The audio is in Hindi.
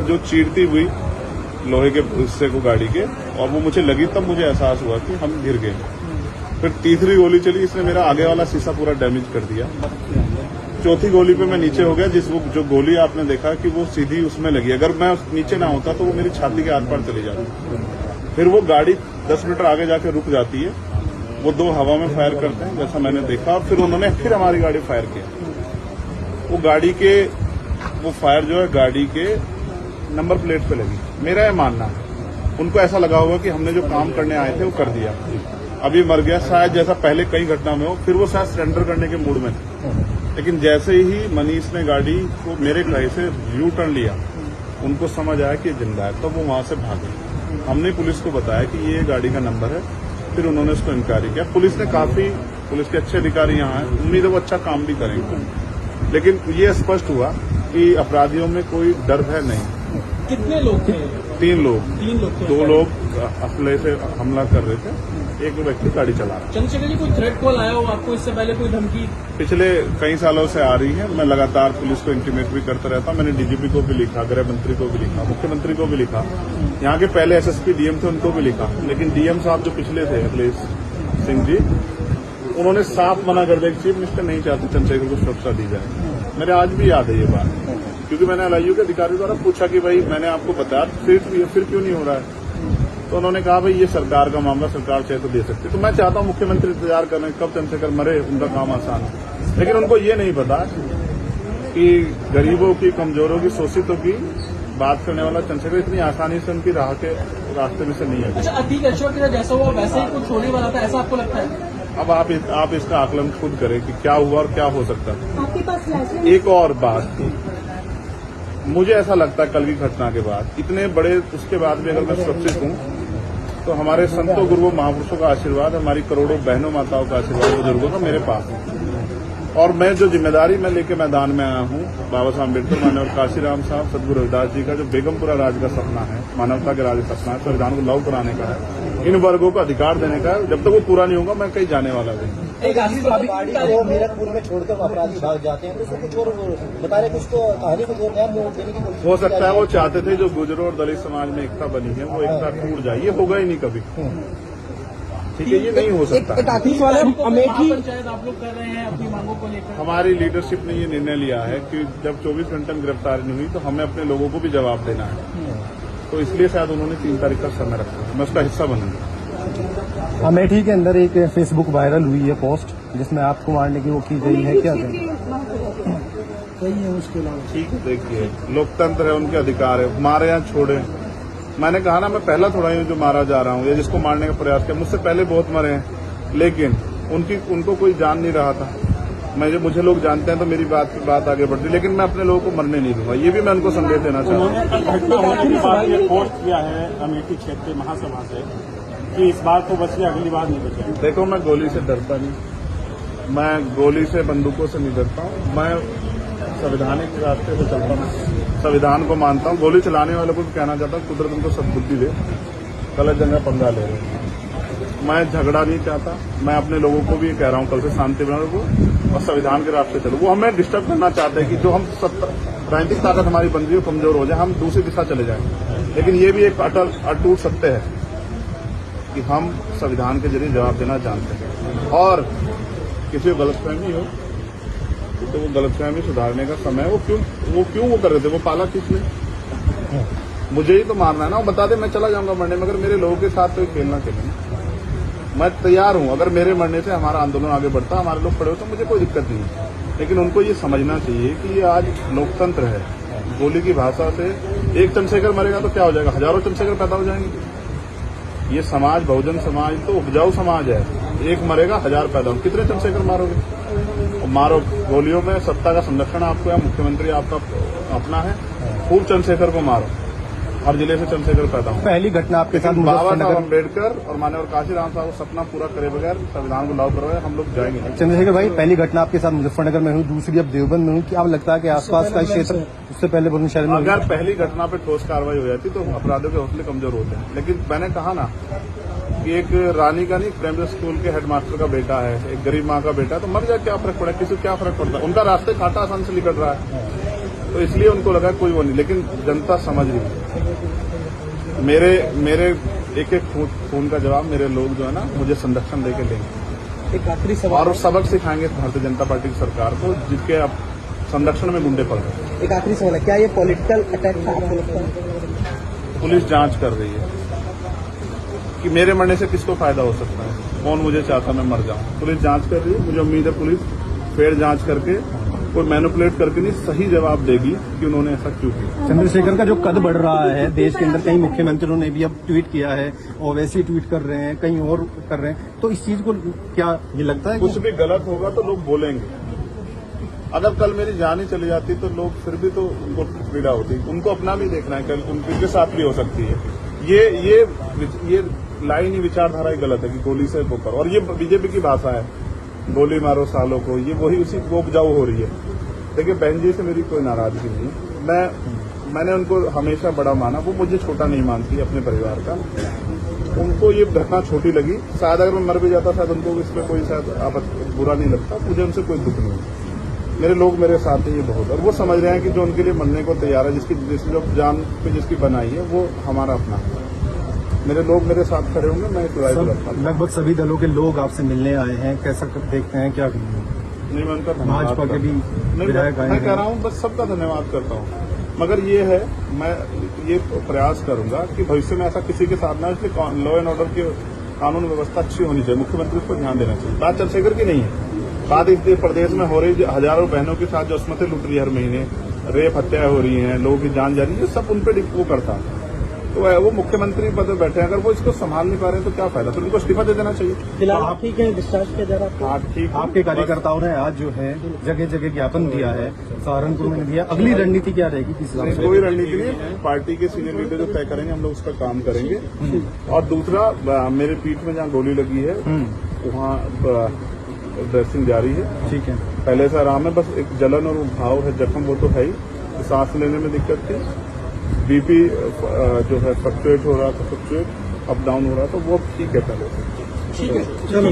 बुलेट जो चीरती हुई लोहे के हिस्से को गाड़ी के, और वो मुझे लगी तब मुझे एहसास हुआ कि हम गिर गए। फिर तीसरी गोली चली, इसने मेरा आगे वाला शीशा पूरा डैमेज कर दिया। चौथी गोली पे मैं नीचे हो गया, जो गोली आपने देखा कि वो सीधी उसमें लगी। अगर मैं नीचे ना होता तो वो मेरी छाती के आर पार चली जाती। फिर वो गाड़ी 10 मीटर आगे जाके रुक जाती है। वो दो हवा में फायर करते हैं जैसा मैंने देखा, और फिर उन्होंने फिर हमारी गाड़ी फायर किया। वो गाड़ी के वो फायर जो है गाड़ी के नंबर प्लेट पे लगी। मेरा यह मानना है उनको ऐसा लगा होगा कि हमने जो काम करने आए थे वो कर दिया, अब ये मर गया शायद, जैसा पहले कई घटना में हो। फिर वो शायद सरेंडर करने के मूड में थे, लेकिन जैसे ही मनीष ने गाड़ी को मेरे कहे से यू टर्न लिया, उनको समझ आया कि जिंदा है, तब वो वहां से भागे। हमने पुलिस को बताया कि ये गाड़ी का नंबर है, फिर उन्होंने उसको इंक्वायरी किया। पुलिस के अच्छे अधिकारी यहाँ हैं, उम्मीद है वो अच्छा काम भी करेंगे। लेकिन ये स्पष्ट हुआ कि अपराधियों में कोई डर है नहीं। कितने लोग थे? 3 लोग। 3 लोग थे। 2 लोग असले से हमला कर रहे थे, एक व्यक्ति गाड़ी चला रहा। चंद्रशेखर जी, कोई थ्रेट कॉल आया हो आपको इससे पहले, कोई धमकी? पिछले कई सालों से आ रही है। मैं लगातार पुलिस को इंटीमेट भी करता रहता हूं। मैंने डीजीपी को भी लिखा, गृह मंत्री को भी लिखा, मुख्यमंत्री को भी लिखा, यहाँ के पहले एसएसपी डीएम थे उनको भी लिखा। लेकिन डीएम साहब जो पिछले थे अखिलेश सिंह जी, उन्होंने साफ मना कर दिया कि चीफ मिनिस्टर नहीं चाहते चंद्रशेखर को सुरक्षा दी जाए। मेरे आज भी याद है ये बात, क्योंकि मैंने एलआईयू के अधिकारी द्वारा पूछा कि भाई मैंने आपको बताया फिर क्यों नहीं हो रहा है। तो उन्होंने कहा भाई ये सरकार का मामला, सरकार चाहे तो दे सकती। तो मैं चाहता हूं मुख्यमंत्री इंतजार कर रहे हैं कब चंद्रशेखर मरे, उनका काम आसान है। लेकिन उनको ये नहीं पता कि गरीबों की, कमजोरों की, शोषितों की बात करने वाला चंद्रशेखर इतनी आसानी से उनकी रास्ते में से नहीं है। अच्छा, अतीक ऐश्वर्य के जैसा हुआ वैसे ही कुछ होने वाला था, ऐसा आपको लगता है? अब आप इसका आकलन खुद करें कि क्या हुआ और क्या हो सकता है। आपके पास एक और बात, मुझे ऐसा लगता है कल की घटना के बाद, इतने बड़े उसके बाद भी अगर मैं सुरक्षित हूं तो हमारे संतों गुरुओं महापुरुषों का आशीर्वाद, हमारी करोड़ों बहनों माताओं का आशीर्वाद, बुजुर्गों का मेरे पास है। और मैं जो जिम्मेदारी मैं लेके मैदान में आया हूं, बाबा साहब अम्बेडकर, मानव काशीराम साहब, सदगुरु रविदास जी का जो बेगमपुरा राज का सपना है, मानवता के राज का सपना है, संविधान को लागू कराने का है, इन वर्गों को अधिकार देने का है। जब तक वो पूरा नहीं होगा मैं कहीं जाने वाला नहीं। गाड़ी को मीरपुर में छोड़कर अपराधी भाग जाते हैं, तो कुछ और बता रहे, कुछ तो कहानी कुछ और नया मोड़ देने की कोशिश हो सकता है वो चाहते थे जो गुजरों और दलित समाज में एकता बनी है वो एकता टूट जाए। ये होगा ही नहीं कभी, ठीक है, ये नहीं हो सकता। अमेठी पंचायत आप लोग कर रहे हैं अपनी मांगों को लेकर। हमारी लीडरशिप ने ये निर्णय लिया है कि जब 24 घंटे में गिरफ्तारी नहीं हुई तो हमें अपने लोगों को भी जवाब देना है। तो इसलिए शायद उन्होंने 3 तारीख का समय रखा है, मैं उसका हिस्सा बनूंगा। अमेठी के अंदर एक फेसबुक वायरल हुई है पोस्ट जिसमें आपको मारने की वो की गई है, क्या कहें? सही है, उसके अलावा ठीक, देखिए लोकतंत्र है, उनके अधिकार है, मारे या छोड़े। मैंने कहा ना, मैं पहला थोड़ा ही जो मारा जा रहा हूँ या जिसको मारने का प्रयास किया, मुझसे पहले बहुत मरे हैं, लेकिन उनको कोई जान नहीं रहा था। मुझे लोग जानते हैं तो मेरी बात आगे बढ़ती, लेकिन मैं अपने लोगों को मरने नहीं दूंगा। ये भी मैं उनको संदेश देना चाहता हूँ। पोस्ट किया है अमेठी क्षेत्रीय महासभा से कि इस बार तो बचिए, अगली बार नहीं बचे। देखो, मैं गोली से डरता नहीं, मैं गोली से, बंदूकों से नहीं डरता हूँ। मैं संवैधानिक रास्ते से चलता हूँ, संविधान को मानता हूँ। गोली चलाने वालों को भी कहना चाहता हूँ कुदरत उनको सद्बुद्धि दे, गलत जगह पंगा ले रहे हैं। मैं झगड़ा नहीं चाहता, मैं अपने लोगों को भी कह रहा हूँ कल से शांति बनाने को और संविधान के रास्ते चलो। वो हमें डिस्टर्ब करना चाहते हैं कि जो हम राजनीतिक ताकत हमारी बन रही है कमजोर हो जाए, हम दूसरी दिशा चले जाएं। लेकिन ये भी एक अटूट सत्य है कि हम संविधान के जरिए जवाब देना जानते हैं। और किसी को गलतफहमी हो तो वो गलतफहमी सुधारने का समय, वो क्यों वो कर रहे थे, वो पाला किसने? मुझे ही तो मारना है ना। वो बता दे मैं चला जाऊंगा मरने, मगर मेरे लोगों के साथ तो खेलना खेलना मैं तैयार हूं। अगर मेरे मरने से हमारा आंदोलन आगे बढ़ता, हमारे लोग खड़े होते, मुझे कोई दिक्कत नहीं है। लेकिन उनको ये समझना चाहिए कि ये आज लोकतंत्र है। गोली की भाषा से एक चंद्रशेखर मरेगा तो क्या हो जाएगा, हजारों चंद्रशेखर पैदा हो जाएंगे। ये समाज, बहुजन समाज तो उपजाऊ समाज है। एक मरेगा 1000 पैदा हो, कितने चंद्रशेखर मारोगे? और मारो, गोलियों में सत्ता का संरक्षण आपको है, मुख्यमंत्री आपका अपना है, खूब चंद्रशेखर को मारो। हर जिले से चंद्रशेखर पैदा हो। पहली घटना आपके साथ बाबा साहब अम्बेडकर और मानव काशीराम साहब को सपना पूरा करे बगैर संविधान को लागू करवाए हम लोग जाएंगे। चंद्रशेखर भाई, पहली घटना आपके साथ मुजफ्फरनगर में हुई, दूसरी अब देवबंद में हुई। क्या लगता है कि आसपास का क्षेत्र उससे पहले बुलंदशहर में? अगर पहली घटना पे ठोस कार्रवाई हो जाती तो अपराधियों के हौसले कमजोर होते हैं। लेकिन मैंने कहा ना कि एक रानी का नहीं, प्राइमरी स्कूल के हेडमास्टर का बेटा है, एक गरीब माँ का बेटा है, तो मर जाए क्या फर्क पड़ा, किसी को क्या फर्क पड़ता है? उनका रास्ते काटा आसान से निकल रहा है। तो इसलिए उनको लगा कोई वो नहीं, लेकिन जनता समझ रही है। मेरे एक एक खून का जवाब मेरे लोग जो है ना मुझे संरक्षण देके देंगे एक आखिरी और सवाल, सबक सिखाएंगे भारतीय जनता पार्टी की सरकार को, जिसके अब संरक्षण में गुंडे पड़ रहे हैं। एक आखिरी सवाल है, क्या ये पॉलिटिकल अटैक था आपको लगता है? पुलिस जांच कर रही है कि मेरे मरने से किसको फायदा हो सकता है, कौन मुझे चाहता मैं मर जाऊं। पुलिस जांच कर रही है, मुझे उम्मीद है पुलिस फेयर जांच करके कोई मैनिपुलेट करके नहीं, सही जवाब देगी कि उन्होंने ऐसा क्यों किया। चंद्रशेखर का जो कद बढ़ रहा है देश के अंदर, कई मुख्यमंत्रियों ने भी अब ट्वीट किया है, ओवैसी ट्वीट कर रहे हैं, कई और कर रहे हैं, तो इस चीज को क्या ये लगता है कुछ भी गलत होगा तो लोग बोलेंगे। अगर कल मेरी जान ही चली जाती तो लोग फिर भी तो उनको पीड़ा होती, उनको अपना भी देखना है, कल उनके साथ भी हो सकती है। ये लाइन ही विचारधारा ही गलत है कि गोली से वो करो, और ये बीजेपी की भाषा है, गोली मारो सालों को, ये वही उसी को उपजाऊ हो रही है। देखिए बहन जी से मेरी कोई नाराजगी नहीं है, मैंने उनको हमेशा बड़ा माना, वो मुझे छोटा नहीं मानती अपने परिवार का। उनको ये घटना छोटी लगी, शायद अगर मैं मर भी जाता शायद उनको इसमें कोई शायद बुरा नहीं लगता, मुझे उनसे कोई दुख नहीं है। मेरे लोग मेरे साथ हैं, ये बहुत, और वो समझ रहे हैं कि जो उनके लिए मरने को तैयार है, जो जान पे जिसकी बनाई है, वो हमारा अपना है। मेरे लोग मेरे साथ खड़े होंगे, मैं ट्राई करता हूँ। लगभग सभी दलों के लोग आपसे मिलने आए हैं, कैसा देखते हैं, क्या नहीं, मैं उनका धन्यवाद भाजपा के भी नहीं, विधायक आए मैं हैं। कह रहा हूँ बस सबका धन्यवाद करता हूँ, मगर ये है मैं ये प्रयास करूंगा कि भविष्य में ऐसा किसी के साथ ना, इसलिए लॉ एंड ऑर्डर की कानून व्यवस्था अच्छी होनी चाहिए, मुख्यमंत्री को ध्यान देना चाहिए। बात चंद्रशेखर की नहीं है, बात इस प्रदेश में हो रही हजारों बहनों के साथ जो अस्मतें लुट रही है, हर महीने रेप हत्याएं हो रही हैं, लोगों की जान जा रही है, सब उन पर वो करता है। तो वो मुख्यमंत्री पद पर बैठे हैं, अगर वो इसको संभाल नहीं पा रहे हैं तो क्या फायदा, तो उनको इस्तीफा दे देना चाहिए। फिलहाल ठीक है, डिस्चार्ज किया जा रहा है? हाँ ठीक, आपके कार्यकर्ताओं ने आज जो है जगह जगह ज्ञापन दिया है, सहारनपुर में दिया, अगली रणनीति क्या रहेगी किस हिसाब से? कोई रणनीति नहीं, पार्टी के सीनियर लीडर जो तय करेंगे हम लोग उसका काम करेंगे। और दूसरा, मेरे पीठ में जहाँ गोली लगी है वहाँ ड्रेसिंग जारी है, ठीक है, पहले से आराम है, बस एक जलन और घाव है, जख्म वो तो है ही, सांस लेने में दिक्कत थी, बीपी जो है फ्लक्चुएट हो रहा था, फ्लक्चुएट अप डाउन हो रहा था, वो ठीक है पहले से। चलो